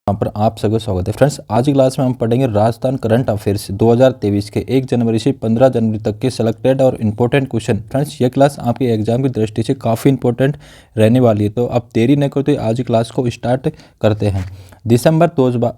यहाँ पर आप सबका स्वागत है। फ्रेंड्स, आज की क्लास में हम पढ़ेंगे राजस्थान करंट अफेयर्स 2023 के 1 जनवरी से 15 जनवरी तक के सिलेक्टेड और इम्पोर्टेंट क्वेश्चन। फ्रेंड्स, ये क्लास आपके एग्जाम की दृष्टि से काफ़ी इंपॉर्टेंट रहने वाली है, तो अब देरी न करते आज की क्लास को स्टार्ट करते हैं। दिसंबर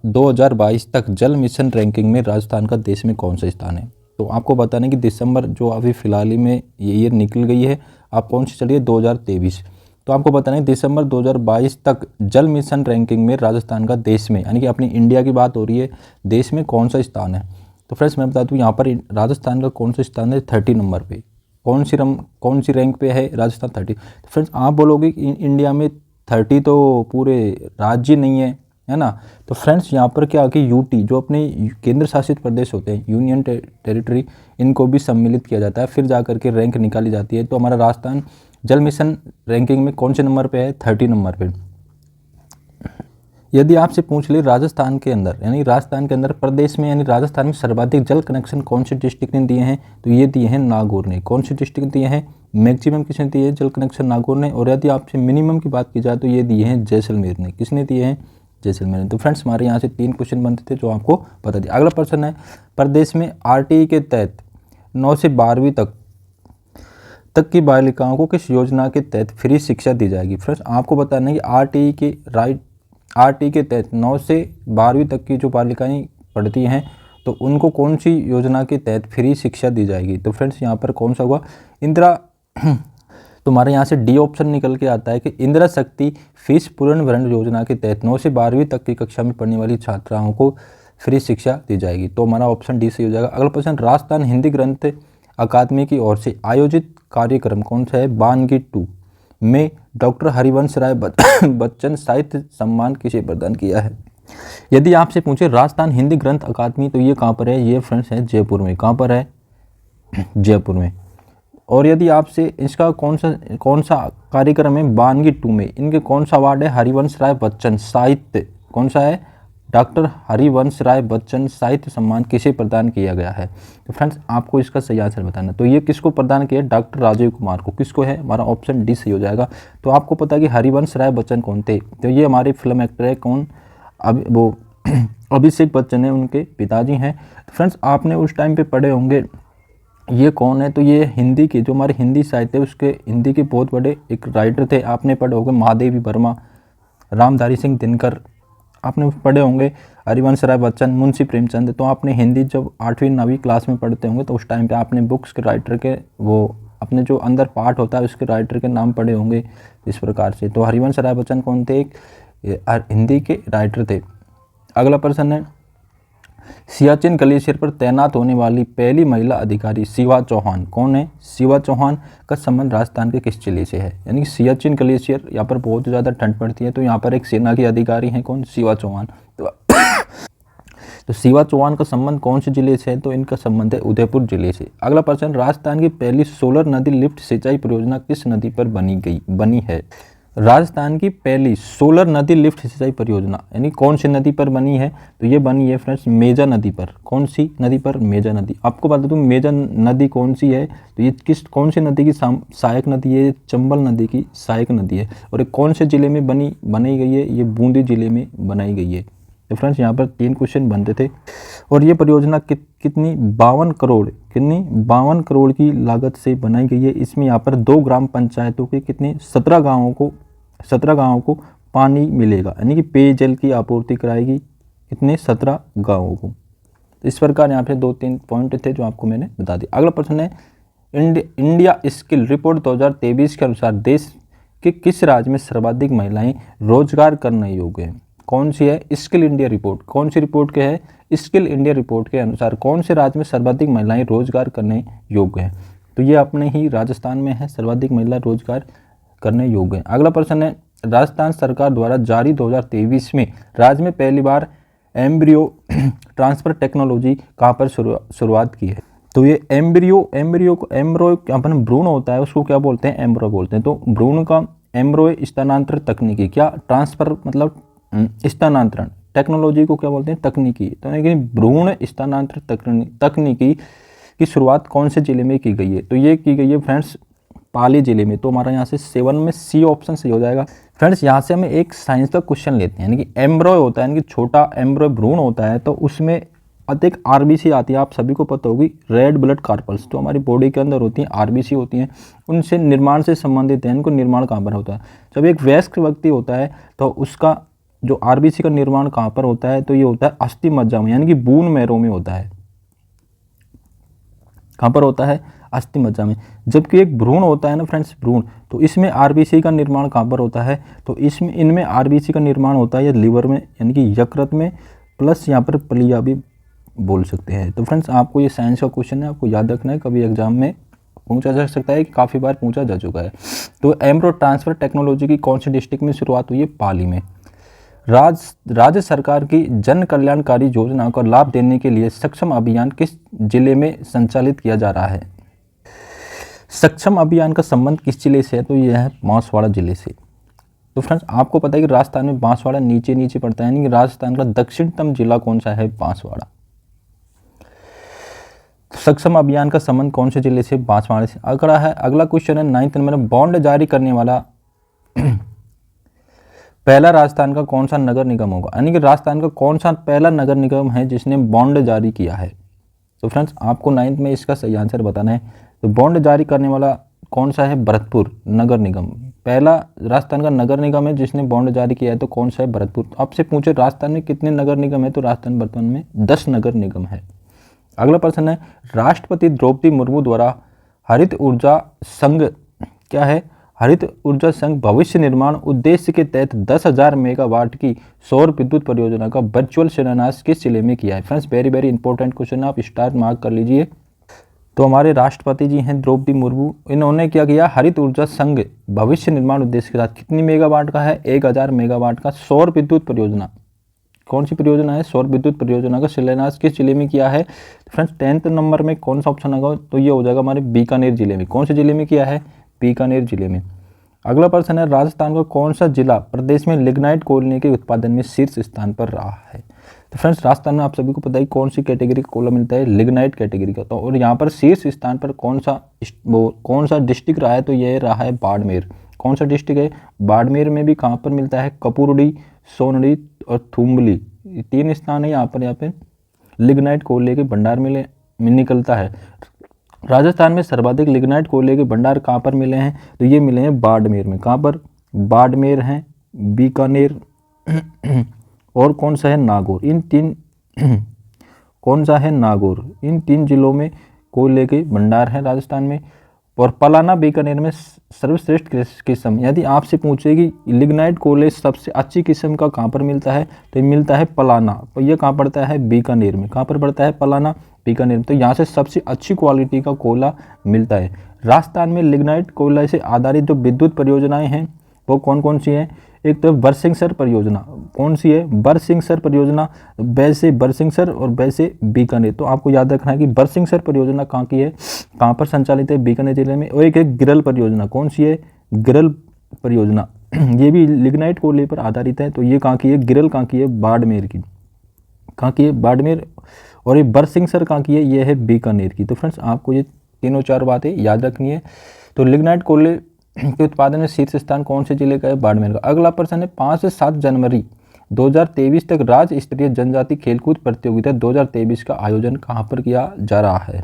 2022 तक जल मिशन रैंकिंग में राजस्थान का देश में कौन सा स्थान है। तो आपको बताने कि दिसंबर जो अभी फिलहाल ही में ये ईयर निकल गई है, आप कौन सी चलिए 2023, तो आपको बताना है दिसंबर 2022 तक जल मिशन रैंकिंग में राजस्थान का देश में, यानी कि अपनी इंडिया की बात हो रही है, देश में कौन सा स्थान है। तो फ्रेंड्स, मैं बता दूं यहाँ पर राजस्थान का कौन सा स्थान है 30 नंबर पे। कौन सी रैंक पे है राजस्थान 30। तो फ्रेंड्स, आप बोलोगे कि इंडिया में 30 तो पूरे राज्य नहीं है ना। तो फ्रेंड्स, यहाँ पर क्या कि यूटी जो अपने केंद्र शासित प्रदेश होते हैं, यूनियन टेरिटरी, इनको भी सम्मिलित किया जाता है, फिर जा करके रैंक निकाली जाती है। तो हमारा राजस्थान जल मिशन रैंकिंग में कौन से नंबर पे है 30 नंबर पे। यदि आपसे पूछ ले राजस्थान के अंदर, यानी राजस्थान के अंदर प्रदेश में, यानी राजस्थान में सर्वाधिक जल कनेक्शन कौन से डिस्ट्रिक्ट ने दिए हैं, तो ये दिए हैं नागौर ने। कौन से डिस्ट्रिक्ट दिए हैं, मैक्सिमम किसने दिए जल कनेक्शन, नागौर ने। और यदि आपसे मिनिमम की बात की जाए तो ये दिए हैं जैसलमेर ने। किसने दिए हैं, जैसलमेर ने। तो फ्रेंड्स, हमारे यहाँ से 3 क्वेश्चन बनते थे जो आपको बता दिया। अगला प्रश्न है, प्रदेश में आरटीई के तहत 9 से 12वीं तक की बालिकाओं को किस योजना के तहत फ्री शिक्षा दी जाएगी। फ्रेंड्स, आपको बताना है कि आरटीई के तहत 9 से 12वीं तक की जो बालिकाएं पढ़ती हैं, तो उनको कौन सी योजना के तहत फ्री शिक्षा दी जाएगी। तो फ्रेंड्स, यहाँ पर कौन सा हुआ, इंदिरा तुम्हारे यहाँ से डी ऑप्शन निकल के आता है कि इंदिरा शक्ति फीस पुनर्भरण योजना के तहत 9 से 12वीं तक की कक्षा में पढ़ने वाली छात्राओं को फ्री शिक्षा दी जाएगी। तो हमारा ऑप्शन डी सही हो जाएगा। अगला प्रश्न, राजस्थान हिंदी ग्रंथ अकादमी की ओर से आयोजित कार्यक्रम कौन सा है, बानगी 2 में डॉक्टर हरिवंश राय बच्चन साहित्य सम्मान किसे प्रदान किया है। यदि आपसे पूछे राजस्थान हिंदी ग्रंथ अकादमी, तो ये कहाँ पर है, ये फ्रेंड्स है जयपुर में। कहाँ पर है, जयपुर में। और यदि आपसे इसका कौन सा कार्यक्रम है, बानगी 2 में, इनके कौन सा अवार्ड है, हरिवंश राय बच्चन साहित्य, कौन सा है, डॉक्टर हरिवंश राय बच्चन साहित्य सम्मान किसे प्रदान किया गया है। तो फ्रेंड्स, आपको इसका सही आंसर बताना। तो ये किसको प्रदान किया, डॉक्टर राजीव कुमार को। किसको है, हमारा ऑप्शन डी सही हो जाएगा। तो आपको पता है कि हरिवंश राय बच्चन कौन थे, तो ये हमारे फिल्म एक्टर है, कौन, वो अभिषेक बच्चन है, उनके पिताजी हैं। तो फ्रेंड्स, आपने उस टाइम पे पढ़े होंगे ये कौन है, तो ये हिंदी की, जो हमारे हिंदी साहित्य उसके हिंदी के बहुत बड़े एक राइटर थे। आपने पढ़े होंगे महादेवी वर्मा, रामधारी सिंह दिनकर, आपने पढ़े होंगे हरिवंश राय बच्चन, मुंशी प्रेमचंद। तो आपने हिंदी जब 8वीं 9वीं क्लास में पढ़ते होंगे, तो उस टाइम पे आपने बुक्स के राइटर के, वो अपने जो अंदर पार्ट होता है उसके राइटर के नाम पढ़े होंगे इस प्रकार से। तो हरिवंश राय बच्चन कौन थे, एक हिंदी के राइटर थे। अगला प्रश्न है, सियाचिन ग्लेशियर पर तैनात होने वाली पहली महिला अधिकारी शिवा चौहान कौन है। शिवा चौहान का संबंध राजस्थान के किस जिले से है, यानी कि सियाचिन ग्लेशियर, यहाँ पर बहुत ज़्यादा ठंड पड़ती है, तो यहाँ पर एक सेना की अधिकारी हैं, कौन, शिवा चौहान। तो शिवा चौहान का संबंध कौन से जिले से है, तो इनका संबंध है उदयपुर जिले से। अगला प्रश्न, राजस्थान की पहली सोलर नदी लिफ्ट सिंचाई परियोजना किस नदी पर बनी है। राजस्थान की पहली सोलर नदी लिफ्ट सिंचाई परियोजना यानी कौन सी नदी पर बनी है, तो ये बनी है फ्रेंड्स मेजा नदी पर। कौन सी नदी पर, मेजा नदी। आपको बता दूं मेजा नदी कौन सी है, तो ये कौन सी नदी की सहायक नदी है, चंबल नदी की सहायक नदी है। और ये कौन से जिले में बनाई गई है, ये बूंदी जिले में बनाई गई है। तो फ्रेंड्स, यहाँ पर 3 क्वेश्चन बनते थे। और ये परियोजना कितनी 52 करोड़ की लागत से बनाई गई है। इसमें यहाँ पर 2 ग्राम पंचायतों के कितने 17 गाँवों को पानी मिलेगा, यानी कि पेयजल की आपूर्ति कराएगी, कितने 17 गाँवों को। इस प्रकार यहाँ पे 2-3 पॉइंट थे जो आपको मैंने बता दिया। अगला प्रश्न है, इंडिया स्किल रिपोर्ट 2023 के अनुसार देश के किस राज्य में सर्वाधिक महिलाएं रोजगार करने योग्य हैं। कौन सी है, स्किल इंडिया रिपोर्ट। कौन सी रिपोर्ट के है, स्किल इंडिया रिपोर्ट के अनुसार कौन से राज्य में सर्वाधिक महिलाएं रोजगार करने योग्य हैं। तो ये अपने ही राजस्थान में है, सर्वाधिक महिला रोजगार करने योग्य हैं। अगला प्रश्न है, राजस्थान सरकार द्वारा जारी 2023 में राज्य में पहली बार एम्ब्रियो ट्रांसफर टेक्नोलॉजी कहाँ पर शुरुआत की है। तो ये एम्ब्रियो अपन भ्रूण होता है उसको क्या बोलते हैं, एम्ब्रो बोलते हैं। तो भ्रूण का एम्ब्रो स्थानांतरण तकनीकी, क्या ट्रांसफर मतलब स्थानांतरण, टेक्नोलॉजी को क्या बोलते हैं, तकनीकी। तो यानी भ्रूण स्थानांतरण तकनीकी की शुरुआत कौन से जिले में की गई है, तो ये की गई है फ्रेंड्स पाली जिले में। तो हमारा यहाँ से 7 में सी ऑप्शन सही हो जाएगा। फ्रेंड्स यहाँ से हमें एक साइंस का क्वेश्चन लेते हैं, यानी कि एम्ब्रॉय होता है, यानी कि छोटा एम्ब्रॉय भ्रूण होता है, तो उसमें अधिक आरबीसी आती है। आप सभी को पता होगी रेड ब्लड कार्पल्स तो हमारी बॉडी के अंदर होती हैं, आरबीसी होती हैं, उनसे निर्माण से संबंधित है। इनको निर्माण कहाँ पर होता है? जब एक वयस्क व्यक्ति होता है तो उसका जो आरबीसी का निर्माण कहाँ पर होता है? तो ये होता है अस्थि मज्जा में, यानी कि बून मैरो में होता है। कहाँ पर होता है? अस्थि मज्जा में। जबकि एक भ्रूण होता है ना फ्रेंड्स, भ्रूण, तो इसमें आरबीसी का निर्माण कहाँ पर होता है? तो इसमें इनमें आरबीसी का निर्माण होता है या लीवर में, यानी कि यकृत में, प्लस यहाँ पर प्लिया भी बोल सकते हैं। तो फ्रेंड्स आपको ये साइंस का क्वेश्चन है, आपको याद रखना है, कभी एग्जाम में पूछा जा सकता है, कि काफ़ी बार पूछा जा चुका है। तो एम्ब्रो ट्रांसफर टेक्नोलॉजी की कौन सी डिस्ट्रिक्ट में शुरुआत हुई है? पाली में। राज्य सरकार की जन कल्याणकारी योजना का लाभ देने के लिए सक्षम अभियान किस जिले में संचालित किया जा रहा है? सक्षम अभियान का संबंध किस जिले से है? तो यह है बांसवाड़ा जिले से। तो फ्रेंड्स आपको पता है कि राजस्थान में बांसवाड़ा नीचे नीचे पड़ता है, यानी कि राजस्थान का दक्षिणतम जिला कौन सा है? बांसवाड़ा। सक्षम अभियान का संबंध कौन से जिले से? बांसवाड़ा से। अगला क्वेश्चन है 9th नंबर में, बॉन्ड जारी करने वाला पहला राजस्थान का कौन सा नगर निगम होगा? यानी कि राजस्थान का कौन सा पहला नगर निगम है जिसने बॉन्ड जारी किया है? तो फ्रेंड्स आपको 9th में इसका सही आंसर बताना है। तो बॉन्ड जारी करने वाला कौन सा है? भरतपुर नगर निगम। पहला राजस्थान का नगर निगम है जिसने बॉन्ड जारी किया है, तो कौन सा है? भरतपुर। आपसे पूछे राजस्थान में कितने नगर निगम है? तो राजस्थान वर्तमान में 10 नगर निगम है। अगला प्रश्न है, राष्ट्रपति द्रौपदी मुर्मू द्वारा हरित ऊर्जा संघ क्या है? हरित ऊर्जा संघ भविष्य निर्माण उद्देश्य के तहत 10,000 मेगावाट की सौर विद्युत परियोजना का वर्चुअल शिलान्यास किस जिले में किया है? Friends very very important question है, आप स्टार मार्क कर लीजिए। तो हमारे राष्ट्रपति जी हैं द्रौपदी मुर्मू, इन्होंने क्या किया? हरित ऊर्जा संघ भविष्य निर्माण उद्देश्य के साथ कितनी मेगावाट का है? 1,000 मेगावाट का सौर विद्युत परियोजना। कौन सी परियोजना है? सौर विद्युत परियोजना का शिलान्यास किस जिले में किया है? फ्रेंड्स 10th नंबर में कौन सा ऑप्शन होगा? तो ये हो जाएगा हमारे बीकानेर जिले में। कौन से जिले में किया है? बीकानेर जिले में। अगला प्रश्न है, राजस्थान का कौन सा जिला प्रदेश में लिग्नाइट कोयले के उत्पादन में शीर्ष स्थान पर रहा है? तो फ्रेंड्स राजस्थान में आप सभी को पता है कौन सी कैटेगरी का कोयला मिलता है? लिग्नाइट कैटेगरी का। तो और यहाँ पर शीर्ष स्थान पर कौन सा डिस्ट्रिक्ट रहा है? तो यह रहा है बाड़मेर। कौन सा डिस्ट्रिक्ट है? बाड़मेर में भी कहाँ पर मिलता है? कपूरडी, सोनडी और थुम्बली, 3 स्थान है यहाँ पे लिग्नाइट कोयले के भंडार में निकलता है। राजस्थान में सर्वाधिक लिग्नाइट कोयले के भंडार कहाँ पर मिले हैं? तो ये मिले हैं बाड़मेर में। कहाँ पर? बाड़मेर हैं, बीकानेर और कौन सा है? नागौर। इन 3 कौन सा है? नागौर। इन 3 जिलों में कोयले के भंडार हैं राजस्थान में। और पलाना बीकानेर में सर्वश्रेष्ठ किस्म, यदि आपसे पूछे कि लिग्नाइट कोयले सबसे अच्छी किस्म का कहाँ पर मिलता है? तो मिलता है पलाना। तो ये कहाँ पड़ता है? बीकानेर में। कहाँ पर पड़ता है? पलाना, बीकानेर में। तो यहाँ से सबसे अच्छी क्वालिटी का कोयला मिलता है। राजस्थान में लिग्नाइट कोयला से आधारित जो विद्युत परियोजनाएं हैं वो कौन कौन सी हैं? एक तो बरसिंहसर परियोजना। कौन सी है? बरसिंहसर परियोजना। वैसे बरसिंहसर और वैसे बीकानेर। तो आपको याद रखना है कि बरसिंहसर परियोजना कहाँ की है, कहाँ पर संचालित है? बीकानेर जिले में। और एक है गिरल परियोजना। कौन सी है? गिरल परियोजना। ये भी लिग्नाइट कोयले पर आधारित है। तो ये कहाँ की है? गिरल कहाँ की है? बाड़मेर की। कहाँ की है? बाड़मेर। और ये बरसिंहसर कहाँ की है? ये है बीकानेर की। तो फ्रेंड्स आपको ये तीनों 4 बातें याद रखनी है। तो लिग्नाइट कोयले के उत्पादन में शीर्ष स्थान कौन से जिले का है? बाड़मेर का। अगला प्रश्न है, 5 से 7 जनवरी 2023 तक राज्य स्तरीय जनजाति खेलकूद प्रतियोगिता 2023 का आयोजन कहाँ पर किया जा रहा है?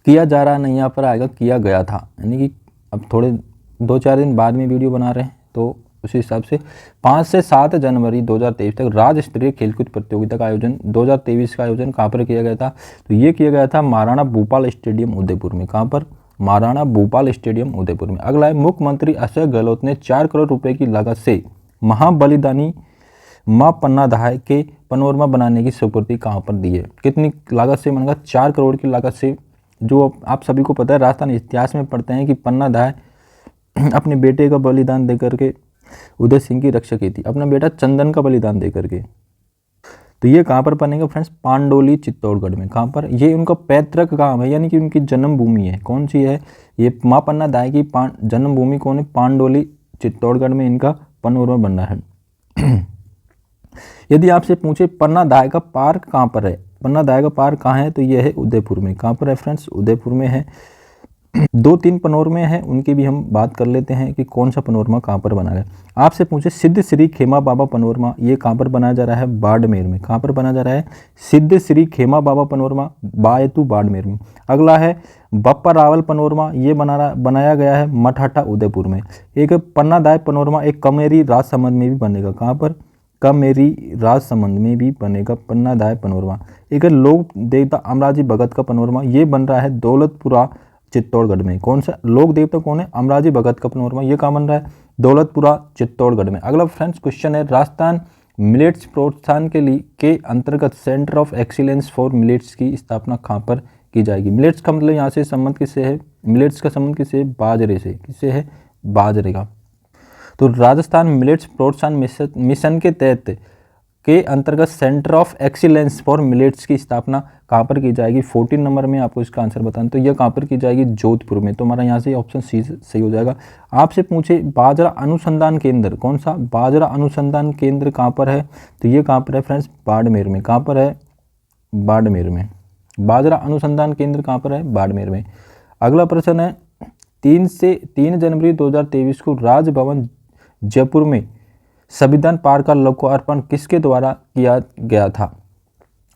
किया जा रहा नहीं, यहाँ पर आएगा किया गया था, यानी कि अब थोड़े 2-4 दिन बाद में वीडियो बना रहे हैं, तो उसी हिसाब से 5 से 7 जनवरी 2023 तक राज्य स्तरीय खेलकूद प्रतियोगिता का आयोजन 2023 का आयोजन कहाँ पर किया गया था? तो ये किया गया था महाराणा भूपाल स्टेडियम उदयपुर में। कहाँ पर? महाराणा भूपाल स्टेडियम उदयपुर में। अगला है, मुख्यमंत्री अशोक गहलोत ने 4 करोड़ रुपए की लागत से महाबलिदानी मां पन्ना दाहाय के पनोरमा बनाने की स्वीकृति कहाँ पर दी है? कितनी लागत से बनेगा? 4 करोड़ की लागत से। जो आप सभी को पता है, राजस्थान इतिहास में पढ़ते हैं कि पन्ना दाहाय अपने बेटे का बलिदान दे करके उदय सिंह की रक्षा की थी, अपना बेटा चंदन का बलिदान दे करके। तो ये कहाँ पर बनेगा फ्रेंड्स? पांडोली चित्तौड़गढ़ में। कहाँ पर? ये उनका पैतृक गांव है, यानी कि उनकी जन्मभूमि है। कौन सी है? ये मां पन्ना दाहाय की जन्मभूमि कौन है? पांडोली चित्तौड़गढ़ में इनका पनोरमा बनना है। यदि आपसे पूछे पन्ना दाहाय का पार्क कहाँ पर है? पन्ना दाहाय का पार्क कहाँ है? तो यह है उदयपुर में। कहाँ पर है फ्रेंड्स? उदयपुर में है दो तीन पनोरमे हैं, उनकी भी हम बात कर लेते हैं कि कौन सा पनोरमा कहाँ पर बना है। आपसे पूछे सिद्ध श्री खेमा बाबा पनोरमा, ये कहाँ पर बनाया जा रहा है? बाड़मेर में। कहाँ पर बनाया जा रहा है? सिद्ध श्री खेमा बाबा पनोरमा बायतू बाड़मेर में। अगला है बप्पा रावल पनोरमा, ये बनाया गया है मठहट्टा उदयपुर में। एक पन्नादाय पनोरमा एक कमेरी राजसमंद में भी बनेगा। कहाँ पर? कमेरी राजसमंद में भी बनेगा पन्नादाय पनोरमा। एक लोक देवता अमराजी भगत का पनोरमा, ये बन रहा है दौलतपुरा चित्तौड़गढ़ में। कौन सा लोक देवता कौन है? अमराजी भगत का पनोरमा, ये कहाँ बन रहा है? दौलतपुरा चित्तौड़गढ़ में। अगला फ्रेंड्स क्वेश्चन है, राजस्थान मिलेट्स प्रोत्साहन के अंतर्गत centre of excellence for millets की स्थापना कहाँ पर की जाएगी? मिलेट्स का मतलब यहाँ से संबंध किससे है? मिलेट्स का संबंध किससे? बाजरे से। किससे है? बाजरे का। तो राजस्थान मिलेट्स प्रोत्साहन मिशन के तहत के अंतर्गत centre of excellence for millets की स्थापना कहाँ पर की जाएगी? 14 नंबर में आपको इसका आंसर बताना। तो यह कहाँ पर की जाएगी? जोधपुर में। तो हमारा यहाँ से ऑप्शन सी सही हो जाएगा। आपसे पूछे बाजरा अनुसंधान केंद्र, कौन सा बाजरा अनुसंधान केंद्र कहाँ पर है? तो ये कहाँ पर है फ्रेंड्स? बाड़मेर में। कहाँ पर है? बाड़मेर में। बाजरा अनुसंधान केंद्र कहाँ पर है? बाड़मेर में। अगला प्रश्न है, 3 जनवरी 2023 को राजभवन जयपुर में संविधान पार्क का लोकार्पण किसके द्वारा किया गया था?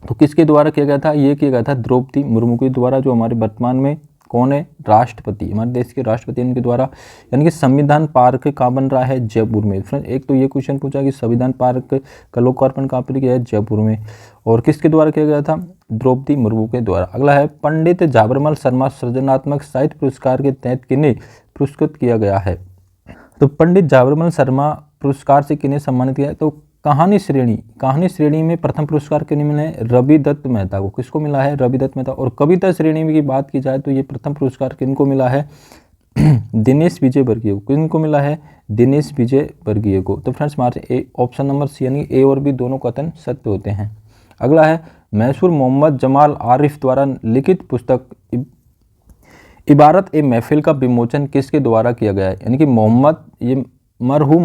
तो किसके द्वारा किया गया था? ये किया गया था द्रौपदी मुर्मू के द्वारा, जो हमारे वर्तमान में कौन है? राष्ट्रपति, हमारे देश के राष्ट्रपति उनके द्वारा। यानी कि संविधान पार्क कहाँ बन रहा है? जयपुर में। फ्रेंड एक तो ये क्वेश्चन पूछा कि संविधान पार्क का लोकार्पण कहाँ पर किया है? जयपुर में। और किसके द्वारा किया गया था? द्रौपदी मुर्मू के द्वारा। अगला है, पंडित झाबरमल शर्मा सृजनात्मक साहित्य पुरस्कार के तहत किन्हें पुरस्कृत किया गया है? तो पंडित झाबरमल शर्मा पुरस्कार से किन्हें सम्मानित किया है? तो कहानी श्रेणी में प्रथम पुरस्कार किन्हें मिला है? रवि दत्त मेहता को। किसको मिला है? रवि दत्त मेहता। और कविता श्रेणी में की बात की जाए तो ये प्रथम पुरस्कार किनको मिला है? दिनेश विजय वर्गीय को। किनको मिला है? दिनेश विजय वर्गीय को। तो फ्रेंड्स हमारे ऑप्शन नंबर सी यानी ए और बी दोनों कथन सत्य होते हैं। अगला है, मैसूर मोहम्मद जमाल आरिफ द्वारा लिखित पुस्तक इबारत ए महफिल का विमोचन किसके द्वारा किया गया है? यानी कि मरहूम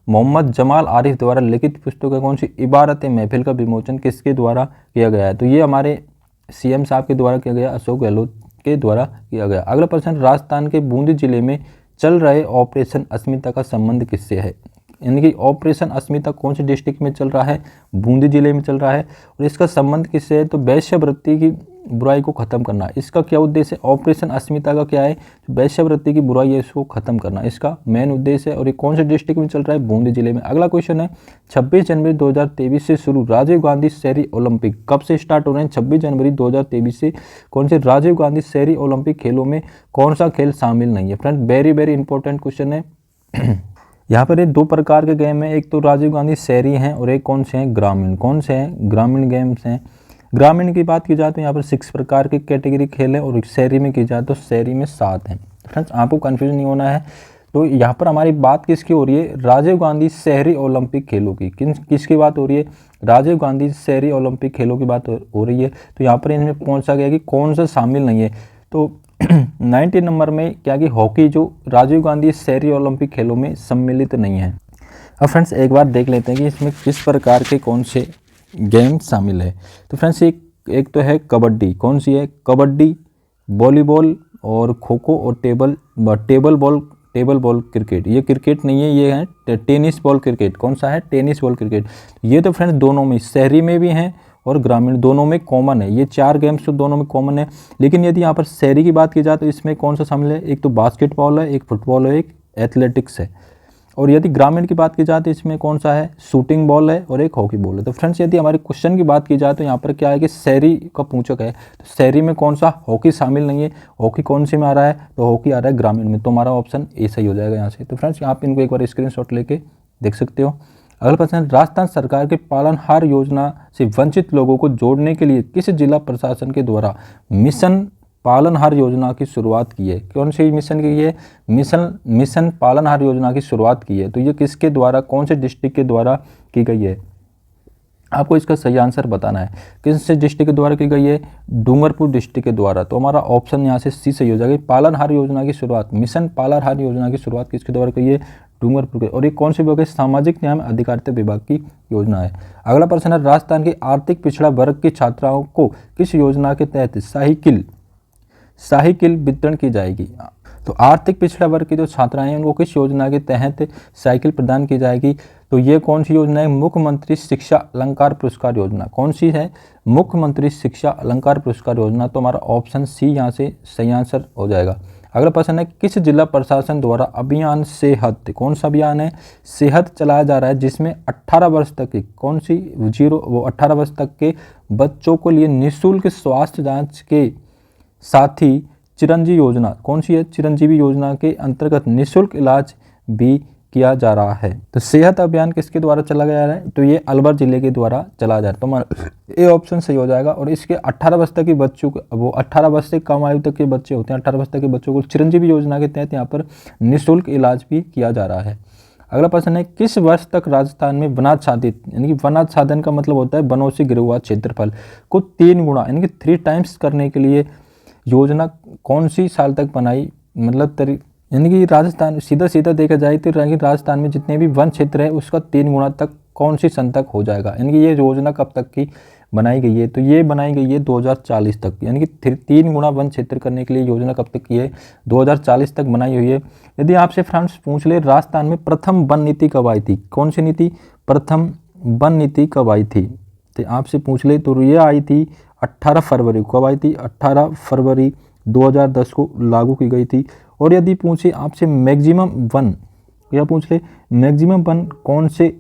मोहम्मद जमाल आरिफ द्वारा लिखित पुस्तक है कौन सी? इबारत ए महफिल का विमोचन किसके द्वारा किया गया है? तो ये हमारे सीएम साहब के द्वारा किया गया, अशोक गहलोत के द्वारा किया गया। अगला प्रश्न, राजस्थान के बूंदी जिले में चल रहे ऑपरेशन अस्मिता का संबंध किससे है? यानी कि ऑपरेशन अस्मिता कौन से डिस्ट्रिक्ट में चल रहा है? बूंदी जिले में चल रहा है। और इसका संबंध किससे है? तो वेश्यावृत्ति की बुराई को खत्म करना। इसका क्या उद्देश्य है? ऑपरेशन अस्मिता का क्या है? वेश्यावृत्ति की बुराई है, इसको खत्म करना इसका मेन उद्देश्य है। और ये कौन से डिस्ट्रिक्ट में चल रहा है? बूंदी जिले में। अगला क्वेश्चन है, 26 जनवरी 2023 से शुरू राजीव गांधी शहरी ओलंपिक कब से स्टार्ट हो रहे हैं? 26 जनवरी 2023 से कौन से राजीव गांधी शहरी ओलंपिक खेलों में कौन सा खेल शामिल नहीं है? Friend very very important question है। यहाँ पर ये दो प्रकार के गेम हैं, एक तो राजीव गांधी शहरी हैं और एक कौन से हैं? ग्रामीण। कौन से हैं? ग्रामीण गेम्स हैं। ग्रामीण की बात की जाए तो यहाँ पर 6 प्रकार के कैटेगरी खेल है और शहरी में की जाए तो शहरी में 7 हैं। फ्रेंड्स आपको कन्फ्यूजन नहीं होना है। तो यहाँ पर हमारी बात किसकी हो रही है? राजीव गांधी शहरी ओलंपिक खेलों की। किसकी बात हो रही है? राजीव गांधी शहरी ओलंपिक खेलों की बात हो रही है। तो यहाँ पर इनमें कौन सा गया कि कौन सा शामिल नहीं है? तो 19 नंबर में क्या कि हॉकी जो राजीव गांधी शहरी ओलंपिक खेलों में सम्मिलित नहीं है। अब फ्रेंड्स एक बार देख लेते हैं कि इसमें किस प्रकार के कौन से गेम शामिल है। तो फ्रेंड्स एक तो है कबड्डी। कौन सी है? कबड्डी, वॉलीबॉल और खो खो और टेबल बॉल क्रिकेट। ये क्रिकेट नहीं है, ये है टेनिस बॉल क्रिकेट। कौन सा है? Tennis ball cricket. ये तो फ्रेंड्स दोनों में, शहरी में भी हैं और ग्रामीण दोनों में कॉमन है। ये 4 गेम्स तो दोनों में कॉमन है। लेकिन यदि यहाँ पर शहरी की बात की जाए तो इसमें कौन सा शामिल है? एक तो बास्केटबॉल है, एक फुटबॉल है, एक एथलेटिक्स है। और यदि ग्रामीण की बात की जाए तो इसमें कौन सा है? शूटिंग बॉल है और एक हॉकी बॉल है। तो फ्रेंड्स यदि हमारे क्वेश्चन की बात की जाए तो यहाँ पर क्या है कि शहरी का पूछक है, तो शहरी में कौन सा? हॉकी शामिल नहीं है। हॉकी कौन से में आ रहा है? तो हॉकी आ रहा है ग्रामीण में। तो हमारा ऑप्शन ए सही हो जाएगा यहाँ से। तो फ्रेंड्स आप इनको एक बार स्क्रीनशॉट लेके देख सकते हो। अगला प्रश्न, राजस्थान सरकार के पालनहार योजना से वंचित लोगों को जोड़ने के लिए किस जिला प्रशासन के द्वारा मिशन पालनहार योजना की शुरुआत की है? कौन सी मिशन की है? मिशन पालनहार योजना की शुरुआत की है। तो ये किसके द्वारा, कौन से डिस्ट्रिक्ट के द्वारा की गई है? आपको इसका सही आंसर बताना है। किस से डिस्ट्रिक्ट के द्वारा की गई है? डूंगरपुर डिस्ट्रिक्ट के द्वारा। तो हमारा ऑप्शन यहाँ से सी सही हो जाएगा। पालनहार योजना की शुरुआत, मिशन पालनहार योजना की शुरुआत किसके द्वारा की है? डूंगरपुर के। और ये कौन से विभाग है? सामाजिक न्याय एवं अधिकारिता विभाग की योजना है। अगला प्रश्न है, राजस्थान की आर्थिक पिछड़ा वर्ग की छात्राओं को किस योजना के तहत साइकिल वितरण की जाएगी। तो आर्थिक पिछड़ा वर्ग की जो छात्राएं हैं उनको किस योजना के तहत साइकिल प्रदान की जाएगी? तो ये कौन सी योजना है? मुख्यमंत्री शिक्षा अलंकार पुरस्कार योजना। कौन सी है? मुख्यमंत्री शिक्षा अलंकार पुरस्कार योजना। तो हमारा ऑप्शन सी यहाँ से सही आंसर हो जाएगा। अगला प्रश्न है, किस जिला प्रशासन द्वारा अभियान सेहत, कौन सा अभियान है? सेहत चलाया जा रहा है जिसमें 18 वर्ष तक की, कौन सी 18 वर्ष तक के बच्चों को लिए निःशुल्क स्वास्थ्य जांच के साथ ही चिरंजीवी योजना, कौन सी है? चिरंजीवी योजना के अंतर्गत निःशुल्क इलाज भी किया जा रहा है। तो सेहत अभियान किसके द्वारा चला जा रहा है? तो ये अलवर जिले के द्वारा चला जा रहा है। तो हमारा ये ऑप्शन सही हो जाएगा। और इसके 18 वर्ष तक के बच्चों को, वो 18 वर्ष से कम आयु तक के बच्चे होते हैं, 18 वर्ष तक के बच्चों को चिरंजीवी योजना के तहत यहाँ पर निःशुल्क इलाज भी किया जा रहा है। अगला प्रश्न है, किस वर्ष तक राजस्थान में वनाच्छादित, यानी कि वनाच्छादन का मतलब होता है वनों से घिरा हुआ क्षेत्रफल को 3 गुना यानी कि 3 टाइम्स करने के लिए योजना कौन सी साल तक बनाई? मतलब यानी कि राजस्थान सीधा देखा जाए तो राजस्थान में जितने भी वन क्षेत्र है उसका 3 गुना तक कौन सी सन तक हो जाएगा? यानी कि ये योजना कब तक की बनाई गई है? तो ये बनाई गई है 2040 तक, यानी कि 3 गुना वन क्षेत्र करने के लिए योजना कब तक की है? 2040 तक बनाई हुई है। यदि आपसे फ्रेंड्स पूछ ले राजस्थान में प्रथम वन नीति कब आई थी? कौन सी नीति? प्रथम वन नीति कब आई थी? तो आपसे पूछ ले तो ये आई थी 18 फरवरी। कब आई थी? 18 फरवरी 2010 को लागू की गई थी। और यदि पूछे आपसे मैक्सिमम वन, या पूछ ले मैक्सिमम वन कौन से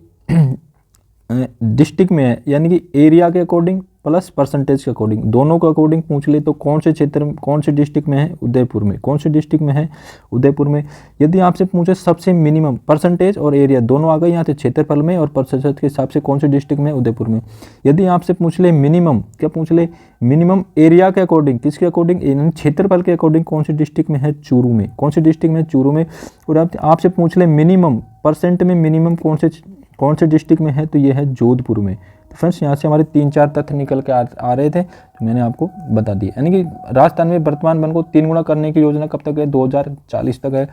डिस्ट्रिक्ट में है, यानी कि एरिया के अकॉर्डिंग प्लस परसेंटेज के अकॉर्डिंग, दोनों के अकॉर्डिंग पूछ ले तो कौन से क्षेत्र में, कौन से डिस्ट्रिक्ट में है? उदयपुर में। कौन से डिस्ट्रिक्ट में है? उदयपुर में। यदि आपसे पूछे सबसे मिनिमम, परसेंटेज और एरिया दोनों आ गए यहाँ से क्षेत्रफल में, और प्रतिशत के हिसाब से कौन से डिस्ट्रिक्ट में? उदयपुर में। यदि आपसे पूछ ले मिनिमम, क्या पूछ ले? मिनिमम एरिया के अकॉर्डिंग, किसके अकॉर्डिंग? क्षेत्रफल के अकॉर्डिंग कौन से डिस्ट्रिक्ट में है? चूरू में। कौन से डिस्ट्रिक्ट में? चूरू में। और आपसे पूछ ले मिनिमम परसेंट में, मिनिमम कौन से डिस्ट्रिक्ट में है? तो ये है जोधपुर में। तो फ्रेंड्स यहाँ से हमारे 3-4 तथ्य निकल के आ रहे थे, तो मैंने आपको बता दिया। यानी कि राजस्थान में वर्तमान वन को 3 गुना करने की योजना कब तक है? 2040 तक है।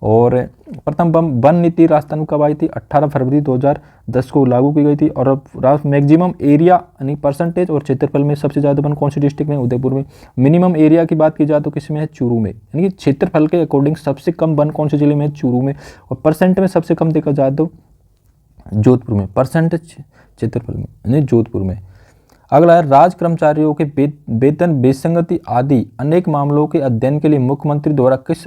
और प्रथम वन नीति राजस्थान में कब आई थी? 18 फरवरी 2010 को लागू की गई थी। और अब मैक्सिमम एरिया यानी परसेंटेज और क्षेत्रफल में सबसे ज़्यादा वन कौन से डिस्ट्रिक्ट में? उदयपुर में। मिनिमम एरिया की बात की जाए तो किस में है? चूरू में। यानी कि क्षेत्रफल के अकॉर्डिंग सबसे कम वन कौन से जिले में है? चूरू में। और परसेंट में सबसे कम देखा जाए तो जोधपुर में, परसेंटेज क्षेत्रफल में यानी जोधपुर में। अगला है, राज्य कर्मचारियों के वेतन विसंगति आदि अनेक मामलों के अध्ययन के लिए मुख्यमंत्री द्वारा किस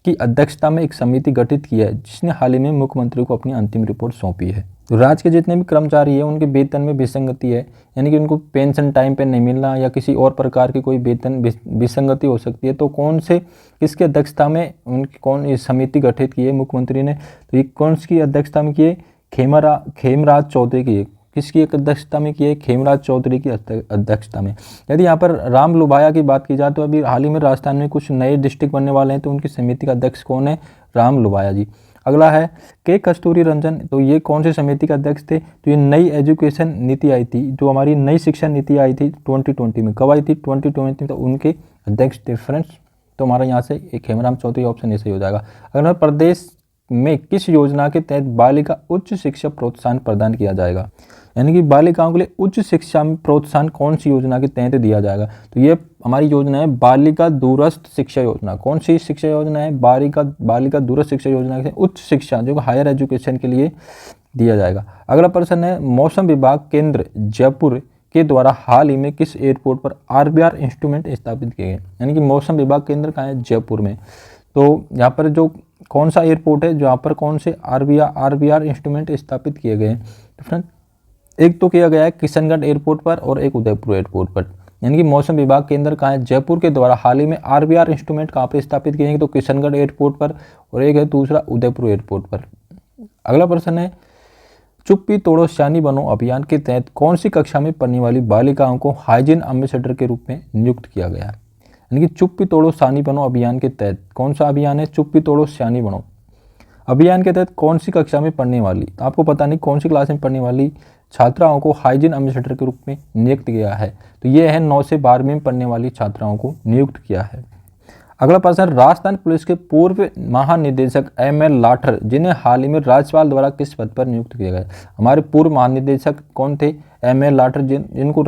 की अध्यक्षता में एक समिति गठित की है, जिसने हाल ही में मुख्यमंत्री को अपनी अंतिम रिपोर्ट सौंपी है? तो राज्य के जितने भी कर्मचारी हैं उनके वेतन में विसंगति है, यानी कि उनको पेंशन टाइम पे नहीं मिलना या किसी और प्रकार की कोई वेतन विसंगति हो सकती है। तो कौन से, किसकी अध्यक्षता में उनकी कौन ये समिति गठित की है मुख्यमंत्री ने? तो ये कौन सी अध्यक्षता में की है? खेमराज चौधरी की। किसकी अध्यक्षता में की है? खेमराज चौधरी की अध्यक्षता में। यदि यहाँ पर राम लुभाया की बात की जाए तो अभी हाल ही में राजस्थान में कुछ नए डिस्ट्रिक्ट बनने वाले हैं, तो उनकी समिति का अध्यक्ष कौन है? राम लुभाया जी। अगला है के कस्तूरी रंजन, तो ये कौन सी समिति के अध्यक्ष थे? तो ये नई एजुकेशन नीति आई थी, जो हमारी नई शिक्षा नीति आई थी 2020 में। कब आई थी? 2020 में। तो उनके अध्यक्ष थे फ्रेंड्स। तो हमारा यहाँ से एक खेमराज चौधरी ऑप्शन ऐसे हो जाएगा। अगला, प्रदेश में किस योजना के तहत बालिका उच्च शिक्षा प्रोत्साहन प्रदान किया जाएगा? यानी कि बालिकाओं के लिए उच्च शिक्षा में प्रोत्साहन कौन सी योजना के तहत दिया जाएगा? तो ये हमारी योजना है बालिका दूरस्थ शिक्षा योजना। कौन सी शिक्षा योजना है? बालिका दूरस्थ शिक्षा योजना के उच्च शिक्षा जो हायर एजुकेशन के लिए दिया जाएगा। अगला प्रश्न है, मौसम विभाग केंद्र जयपुर के द्वारा हाल ही में किस एयरपोर्ट पर RBR इंस्ट्रूमेंट स्थापित किए गए? यानी कि मौसम विभाग केंद्र कहाँ है? जयपुर में। तो यहाँ पर जो कौन सा एयरपोर्ट है जहाँ पर कौन से RBR इंस्ट्रूमेंट स्थापित किए गए हैं? तो फ्रेंड एक तो किया गया है किशनगढ़ एयरपोर्ट पर और एक उदयपुर एयरपोर्ट पर। यानी कि मौसम विभाग केंद्र कहाँ है? जयपुर के द्वारा हाल ही में RBR इंस्ट्रूमेंट कहाँ पर स्थापित किए हैं? तो किशनगढ़ एयरपोर्ट पर, और एक है दूसरा उदयपुर एयरपोर्ट पर। अगला प्रश्न है, चुप्पी तोड़ो सियानी बनो अभियान के तहत कौन सी कक्षा में पढ़ने वाली बालिकाओं को हाइजीन एम्बेसडर के रूप में नियुक्त किया गया है? यानी कि चुप्पी तोड़ो सियानी बनो अभियान के तहत कौन सा अभियान है? चुप्पी तोड़ो सियानी बनो अभियान के तहत कौन सी कक्षा में पढ़ने वाली, तो आपको पता नहीं कौन सी क्लास में पढ़ने वाली छात्राओं को हाइजीन एम्बेसडर के रूप में नियुक्त किया है? तो ये है 9 से 12वीं में पढ़ने वाली छात्राओं को नियुक्त किया है। अगला प्रश्न, राजस्थान पुलिस के पूर्व महानिदेशक ML लाठर जिन्हें हाल ही में राज्यपाल द्वारा किस पद पर नियुक्त किया गया? हमारे पूर्व महानिदेशक कौन थे? ML लाठर, जिनको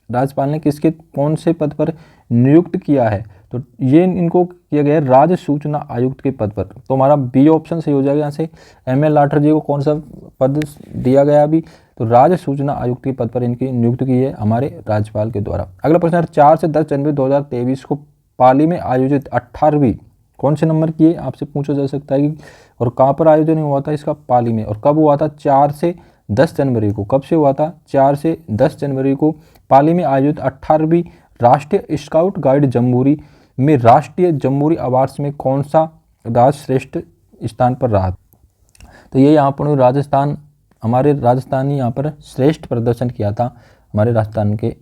राज्यपाल ने किसके कौन से पद पर नियुक्त किया है, तो ये इनको किया गया है राज्य सूचना आयुक्त के पद पर। तो हमारा बी ऑप्शन सही हो जाएगा। यहाँ से एम.एल. लाठर जी को कौन सा पद दिया गया अभी, तो राज्य सूचना आयुक्त के पद पर इनकी नियुक्त की है हमारे राज्यपाल के द्वारा। अगला प्रश्न है 4 से 10 जनवरी 2023 को पाली में आयोजित 18वीं कौन से नंबर की है, आपसे पूछा जा सकता है कि और कहाँ पर आयोजन हुआ था इसका, पाली में, और कब हुआ था, 4 से 10 जनवरी को। कब से हुआ था, 4 से 10 जनवरी को पाली में आयोजित 18वीं राष्ट्रीय स्काउट गाइड जम्बूरी में राष्ट्रीय जम्बूरी अवार्ड्स में कौन सा राज्य श्रेष्ठ स्थान पर रहा। तो ये यहाँ पर राजस्थान, हमारे राजस्थान ने यहाँ पर श्रेष्ठ प्रदर्शन किया था हमारे राजस्थान के।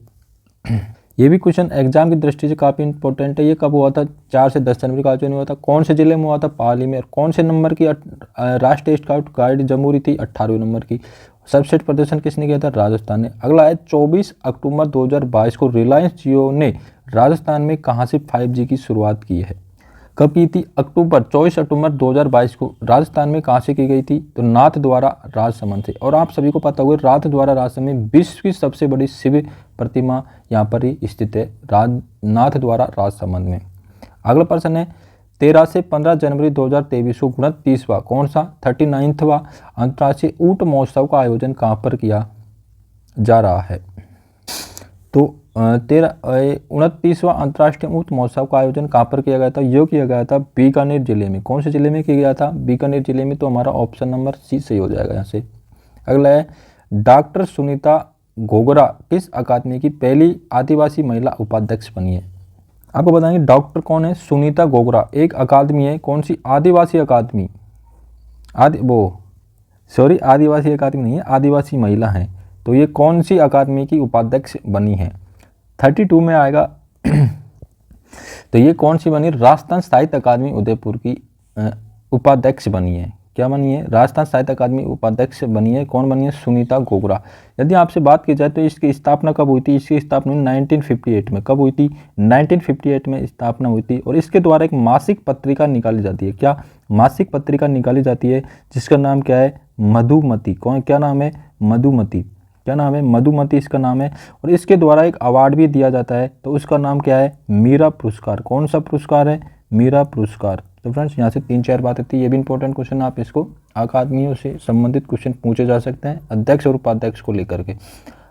ये भी क्वेश्चन एग्जाम की दृष्टि से काफ़ी इंपॉर्टेंट है। ये कब हुआ था, 4 से 10 जनवरी का आयोजन हुआ था, कौन से जिले में हुआ था, पाली में, और कौन से नंबर की राष्ट्रीय स्काउट गाइड जम्बूरी थी, 18वें नंबर की। सर्वश्रेष्ठ प्रदर्शन किसने किया था, राजस्थान ने। अगला है 24 अक्टूबर 2022 को रिलायंस जियो ने राजस्थान में कहाँ से 5G की शुरुआत की है। कब की थी, 24 अक्टूबर 2022 को राजस्थान में कहाँ से की गई थी, तो नाथ द्वारा राजसमंद से। और आप सभी को पता होगा नाथ द्वारा राजसमंद में विश्व की सबसे बड़ी शिव प्रतिमा यहाँ पर ही स्थित है, नाथ द्वारा राजसमंद में। अगला प्रश्न है 13 से 15 जनवरी 2023 को 29वां कौन सा 39वां अंतर्राष्ट्रीय ऊंट महोत्सव का आयोजन कहाँ पर किया जा रहा है। तो 29वां अंतर्राष्ट्रीय ऊंट महोत्सव का आयोजन कहाँ पर किया गया था, ये किया गया था बीकानेर जिले में। कौन से जिले में किया गया था, बीकानेर जिले में। तो हमारा ऑप्शन नंबर सी सही हो जाएगा यहाँ से। अगला है डॉक्टर सुनीता घोगरा किस अकादमी की पहली आदिवासी महिला उपाध्यक्ष बनी है। आपको बताएंगे डॉक्टर कौन है, सुनीता घोगरा। एक अकादमी है, कौन सी, आदिवासी अकादमी, आदिवासी अकादमी नहीं है, आदिवासी महिला है। तो ये कौन सी अकादमी की उपाध्यक्ष बनी है, 32 में आएगा। तो ये कौन सी बनी, राजस्थान साहित्य अकादमी उदयपुर की उपाध्यक्ष बनी है। क्या बनी है, राजस्थान साहित्य अकादमी उपाध्यक्ष बनी है। कौन बनी है, सुनीता घोगरा। यदि आपसे बात की जाए तो इसकी स्थापना कब हुई थी, इसकी स्थापना 1958 में। कब हुई थी, 1958 में स्थापना हुई थी। और इसके द्वारा एक मासिक पत्रिका निकाली जाती है। क्या मासिक पत्रिका निकाली जाती है, जिसका नाम क्या है, मधुमती। कौन, क्या नाम है, मधुमती। क्या नाम है, मधुमती इसका नाम है। और इसके द्वारा एक अवार्ड भी दिया जाता है, तो उसका नाम क्या है, मीरा पुरस्कार। कौन सा पुरस्कार है, मीरा पुरस्कार। तो फ्रेंड्स यहाँ से 3-4 बातें थी, ये भी इंपॉर्टेंट क्वेश्चन, आप इसको अकादमियों से संबंधित क्वेश्चन पूछे जा सकते हैं अध्यक्ष और उपाध्यक्ष को लेकर के।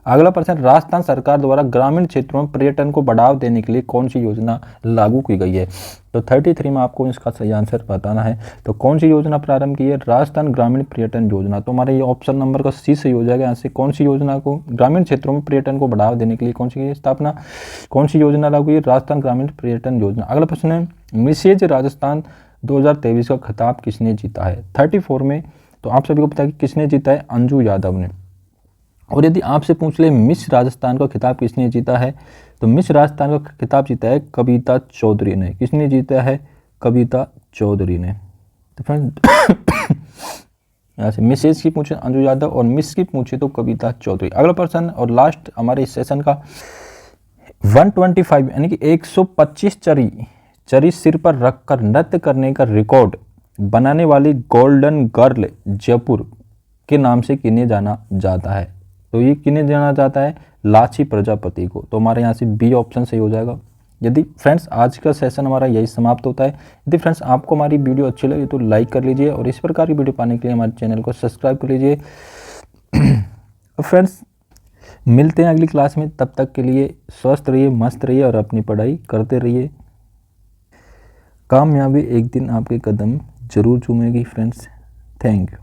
अगला प्रश्न, राजस्थान सरकार द्वारा ग्रामीण क्षेत्रों में पर्यटन को बढ़ावा देने के लिए कौन सी योजना लागू की गई है। तो 33 में आपको इसका सही आंसर बताना है। तो कौन सी योजना प्रारंभ की है, राजस्थान ग्रामीण पर्यटन योजना। तो हमारे ये ऑप्शन नंबर का सी सही हो जाएगा। यहाँ से कौन सी योजना को, ग्रामीण क्षेत्रों में पर्यटन को बढ़ावा देने के लिए कौन सी स्थापना, कौन सी योजना लागू हुई है, राजस्थान ग्रामीण पर्यटन योजना। अगला प्रश्न है मिसेज राजस्थान 2023 का खिताब किसने जीता है, 34 में। तो आप सभी को पता है कि किसने जीता है, अंजू यादव ने। और यदि आपसे पूछ ले मिस राजस्थान का खिताब किसने जीता है, तो मिस राजस्थान का खिताब जीता है कविता चौधरी ने। किसने जीता है, कविता चौधरी ने। तो फ्रेंड यहाँ से मिसेज की पूछे अंजू यादव और मिस की पूछे तो कविता चौधरी। अगला प्रश्न और लास्ट हमारे इस सेशन का 125 यानी कि 125 चरी सिर पर रखकर नृत्य करने का रिकॉर्ड बनाने वाली गोल्डन गर्ल जयपुर के नाम से किन्हें जाना जाता है। तो ये किन्हें जाना जाता है, लाची प्रजापति को। तो हमारे यहाँ से बी ऑप्शन सही हो जाएगा। यदि फ्रेंड्स आज का सेशन हमारा यही समाप्त होता है। यदि फ्रेंड्स आपको हमारी वीडियो अच्छी लगी तो लाइक कर लीजिए और इस प्रकार की वीडियो पाने के लिए हमारे चैनल को सब्सक्राइब कर लीजिए। फ्रेंड्स मिलते हैं अगली क्लास में, तब तक के लिए स्वस्थ रहिए, मस्त रहिए और अपनी पढ़ाई करते रहिए। कामयाबी एक दिन आपके कदम जरूर चूमेगी फ्रेंड्स। Thank you.